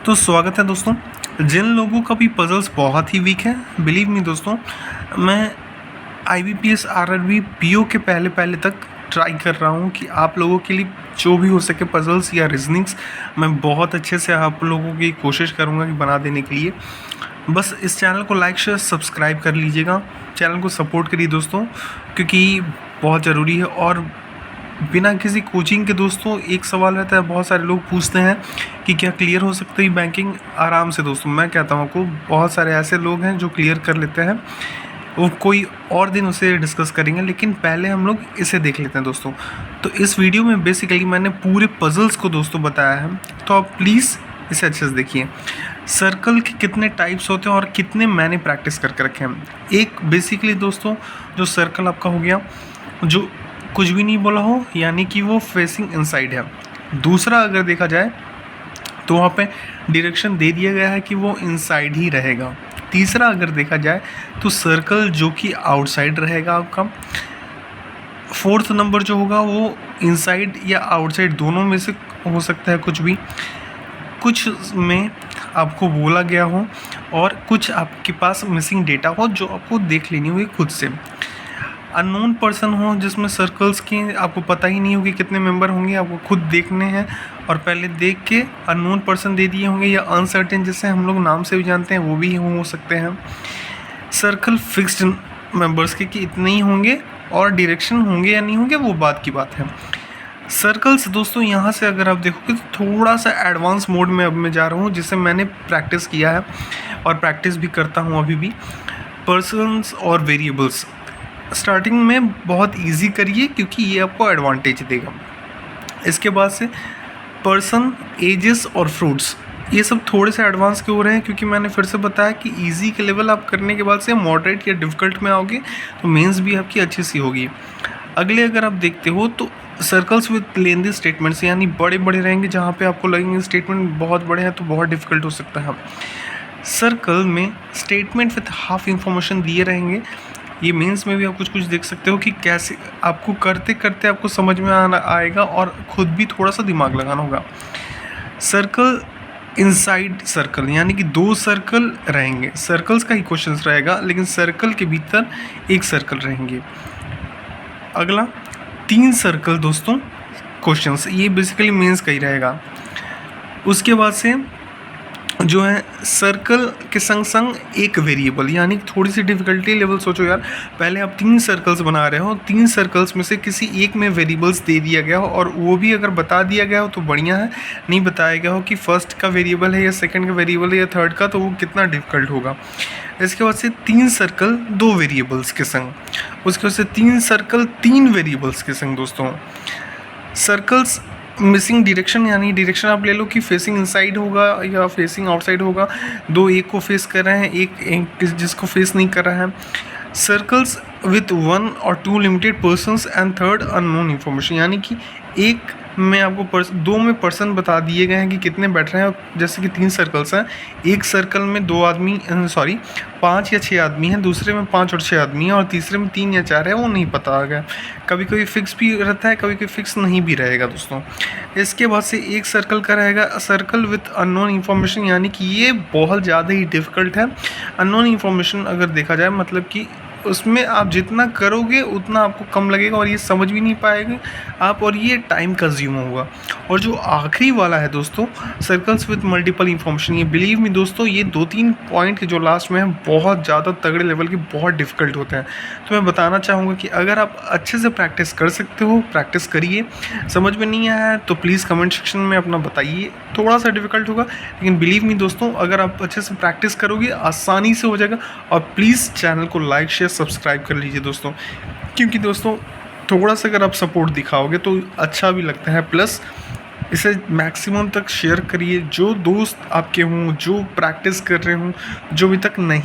तो स्वागत है दोस्तों। जिन लोगों का भी पजल्स बहुत ही वीक है, बिलीव मी दोस्तों, मैं IBPS RRB PO के पहले तक ट्राई कर रहा हूँ कि आप लोगों के लिए जो भी हो सके पजल्स या रीजनिंग्स मैं बहुत अच्छे से आप लोगों की कोशिश करूँगा कि बना देने के लिए। बस इस चैनल को लाइक शेयर सब्सक्राइब कर लीजिएगा, चैनल को सपोर्ट करिए दोस्तों, क्योंकि बहुत ज़रूरी है। और बिना किसी कोचिंग के दोस्तों एक सवाल रहता है, बहुत सारे लोग पूछते हैं कि क्या क्लियर हो सकती है बैंकिंग? आराम से दोस्तों, मैं कहता हूँ आपको बहुत सारे ऐसे लोग हैं जो क्लियर कर लेते हैं। वो कोई और दिन उसे डिस्कस करेंगे, लेकिन पहले हम लोग इसे देख लेते हैं दोस्तों। तो इस वीडियो में बेसिकली मैंने पूरे पजल्स को दोस्तों बताया है, तो आप प्लीज़ इसे अच्छे से देखिए। सर्कल के कितने टाइप्स होते हैं और कितने मैंने प्रैक्टिस करके रखे हैं। एक बेसिकली दोस्तों जो सर्कल आपका हो गया, जो कुछ भी नहीं बोला हो, यानी कि वो फेसिंग इनसाइड है। दूसरा अगर देखा जाए तो वहाँ पे डायरेक्शन दे दिया गया है कि वो इनसाइड ही रहेगा। तीसरा अगर देखा जाए तो सर्कल जो कि आउटसाइड रहेगा आपका। फोर्थ नंबर जो होगा वो इनसाइड या आउटसाइड दोनों में से हो सकता है, कुछ भी, कुछ में आपको बोला गया हो और कुछ आपके पास मिसिंग डेटा हो जो आपको देख लेनी होगी खुद से। अननोन पर्सन हो जिसमें सर्कल्स की आपको पता ही नहीं होगी कितने मेंबर होंगे, आपको खुद देखने हैं और पहले देख के अननोन पर्सन दे दिए होंगे, या अनसर्टेन जिसे हम लोग नाम से भी जानते हैं वो भी हो सकते हैं। सर्कल फिक्स्ड मेंबर्स के कि इतने ही होंगे और डायरेक्शन होंगे या नहीं होंगे वो बात की बात है। सर्कल्स दोस्तों यहाँ से अगर आप देखोगे तो थोड़ा सा एडवांस मोड में अब मैं जा रहा हूँ, जिसे मैंने प्रैक्टिस किया है और प्रैक्टिस भी करता हूँ अभी भी। पर्सन्स और वेरिएबल्स स्टार्टिंग में बहुत इजी करिए क्योंकि ये आपको एडवांटेज देगा। इसके बाद से पर्सन, एजेस और फ्रूट्स, ये सब थोड़े से एडवांस के हो रहे हैं क्योंकि मैंने फिर से बताया कि इजी के लेवल आप करने के बाद से मॉडरेट या डिफ़िकल्ट में आओगे तो मेंस भी आपकी अच्छी सी होगी। अगले अगर आप देखते हो तो सर्कल्स विद लेंदी स्टेटमेंट्स, यानी बड़े बड़े रहेंगे, जहाँ पे आपको लगेंगे स्टेटमेंट बहुत बड़े हैं तो बहुत डिफ़िकल्ट हो सकता है। सर्कल में स्टेटमेंट विद हाफ इंफॉर्मेशन दिए रहेंगे। ये मेंस में भी आप कुछ देख सकते हो कि कैसे आपको करते करते आपको समझ में आएगा और ख़ुद भी थोड़ा सा दिमाग लगाना होगा। सर्कल इनसाइड सर्कल, यानी कि दो सर्कल रहेंगे, सर्कल्स का ही क्वेश्चन रहेगा लेकिन सर्कल के भीतर एक सर्कल रहेंगे। अगला 3 सर्कल दोस्तों क्वेश्चंस, ये बेसिकली मेंस का ही रहेगा। उसके बाद से जो है सर्कल के संग संग एक वेरिएबल, यानी थोड़ी सी डिफ़िकल्टी लेवल सोचो यार, पहले आप 3 सर्कल्स बना रहे हो, 3 सर्कल्स में से किसी एक में वेरिएबल्स दे दिया गया हो और वो भी अगर बता दिया गया हो तो बढ़िया है, नहीं बताया गया हो कि फर्स्ट का वेरिएबल है या सेकंड का वेरिएबल है या थर्ड का, तो वो कितना डिफ़िकल्ट होगा। इसके बाद से 3 सर्कल 2 वेरिएबल्स के संग, उसके बाद से 3 सर्कल 3 वेरिएबल्स के संग दोस्तों। सर्कल्स मिसिंग डायरेक्शन, यानी डायरेक्शन आप ले लो कि फेसिंग इनसाइड होगा या फेसिंग आउटसाइड होगा, दो एक को फेस कर रहे हैं, एक जिसको फेस नहीं कर रहा है। सर्कल्स विथ 1 और 2 limited persons and third unknown information, यानी कि एक में आपको 2 में पर्सन बता दिए गए हैं कि कितने बैठ रहे हैं, जैसे कि 3 सर्कल्स हैं, एक सर्कल में 5 या 6 आदमी हैं, दूसरे में 5 और 6 आदमी हैं और तीसरे में 3 या 4 है, वो नहीं पता आ गया। कभी कभी फिक्स भी रहता है, कभी कभी फिक्स नहीं भी रहेगा दोस्तों। इसके बाद से एक सर्कल का रहेगा सर्कल विथ अननोन इन्फॉर्मेशन, यानी कि ये बहुत ज़्यादा ही डिफ़िकल्ट है। अननोन इन्फॉर्मेशन अगर देखा जाए मतलब कि उसमें आप जितना करोगे उतना आपको कम लगेगा और ये समझ भी नहीं पाएंगे आप, और ये टाइम कंज्यूम होगा। और जो आखिरी वाला है दोस्तों सर्कल्स विद मल्टीपल इंफॉर्मेशन, ये बिलीव मी दोस्तों, ये 2-3 पॉइंट जो लास्ट में है बहुत ज़्यादा तगड़े लेवल के, बहुत डिफ़िकल्ट होते हैं। तो मैं बताना चाहूँगा कि अगर आप अच्छे से प्रैक्टिस कर सकते हो, प्रैक्टिस करिए। समझ में नहीं आया है तो प्लीज़ कमेंट सेक्शन में अपना बताइए, थोड़ा सा डिफ़िकल्ट होगा लेकिन बिलीव मी दोस्तों अगर आप अच्छे से प्रैक्टिस करोगे आसानी से हो जाएगा। और प्लीज़ चैनल को लाइक शेयर सब्सक्राइब कर लीजिए दोस्तों, क्योंकि दोस्तों थोड़ा सा अगर आप सपोर्ट दिखाओगे तो अच्छा भी लगता है। प्लस इसे मैक्सिमम तक शेयर करिए, जो दोस्त आपके हों जो प्रैक्टिस कर रहे हों, जो अभी तक नहीं